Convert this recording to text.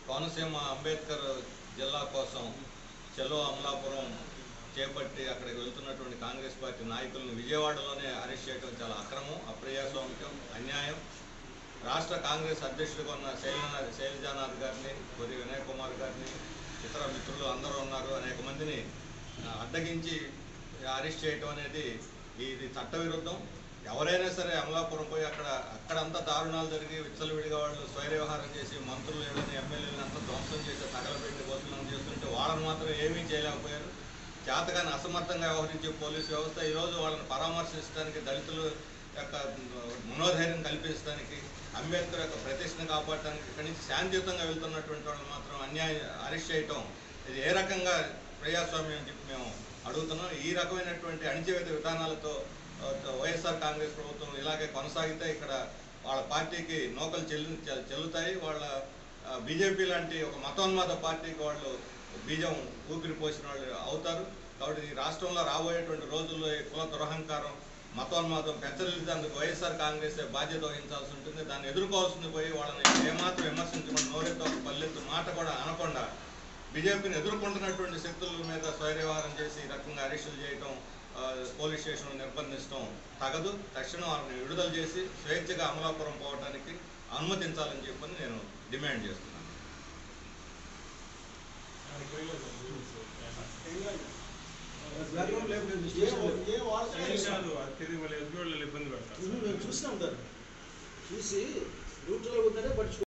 కోనసీమ అంబేద్కర్ జిల్లా కోసం చెలో అమలాపురం చేపట్టి అక్కడికి వెళ్తున్నటువంటి కాంగ్రెస్ పార్టీ నాయకులను విజయవాడలోనే అరెస్ట్ చేయడం చాలా అక్రమం, అప్రజాస్వామికం, అన్యాయం. రాష్ట్ర కాంగ్రెస్ అధ్యక్షుడిగా ఉన్న శైలజానాథ్ గారిని, కొద్ది వినయ్ కుమార్ గారిని, ఇతర మిత్రులు అందరూ ఉన్నారు, అనేక మందిని అడ్డగించి అరెస్ట్ చేయడం అనేది ఇది చట్టవిరుద్ధం. ఎవరైనా సరే అమలాపురం పోయి అక్కడంతా దారుణాలు జరిగి విచ్చలవిడిగా వాళ్ళు స్వైర వ్యవహారం చేసి మంత్రులు ఎవరైనా ఎమ్మెల్యేలను అంతా ధ్వంసం చేసి తగలబెట్టి గోతులను చేస్తుంటే వాళ్ళని మాత్రం ఏమీ చేయలేకపోయారు. చేతగాని అసమర్థంగా వ్యవహరించే పోలీసు వ్యవస్థ ఈరోజు వాళ్ళని పరామర్శించడానికి, దళితుల యొక్క మనోధైర్యం కల్పించడానికి, అంబేద్కర్ యొక్క ప్రతిష్టను కాపాడటానికి ఇక్కడి నుంచి శాంతియుతంగా వెళ్తున్నటువంటి వాళ్ళని మాత్రం అరెస్ట్ చేయటం ఇది ఏ రకంగా ప్రజాస్వామ్యం అని చెప్పి మేము అడుగుతున్నాం. ఈ రకమైనటువంటి అణిచివేత విధానాలతో వైఎస్ఆర్ కాంగ్రెస్ ప్రభుత్వం ఇలాగే కొనసాగితే ఇక్కడ వాళ్ళ పార్టీకి నూకలు చెల్లుతాయి. వాళ్ళ బీజేపీ లాంటి ఒక మతోన్మాద పార్టీకి వాళ్ళు బీజం ఊపిరి పోసిన వాళ్ళు అవుతారు. కాబట్టి ఈ రాష్ట్రంలో రాబోయేటువంటి రోజుల్లో ఈ కుల దురహంకారం, మతోన్మాదం పెంచలేదందుకు వైఎస్ఆర్ కాంగ్రెస్ బాధ్యత వహించాల్సి ఉంటుంది. దాన్ని ఎదుర్కోవాల్సింది పోయి వాళ్ళని ఏమాత్రం విమర్శించకుండా, నోరెత్తో పల్లెత్తు మాట కూడా అనకుండా బీజేపీని ఎదుర్కొంటున్నటువంటి శక్తుల మీద స్వైర్యవహారం చేసి ఈ రకంగా అరెస్టులు చేయటం, పోలీస్ స్టేషన్లో నిర్బంధించడం తగదు. తక్షణం వారిని విడుదల చేసి స్వేచ్ఛగా అమలాపురం పోవడానికి అనుమతించాలని చెప్పని నేను డిమాండ్ చేస్తున్నాను. చూసి న్యూట్రల్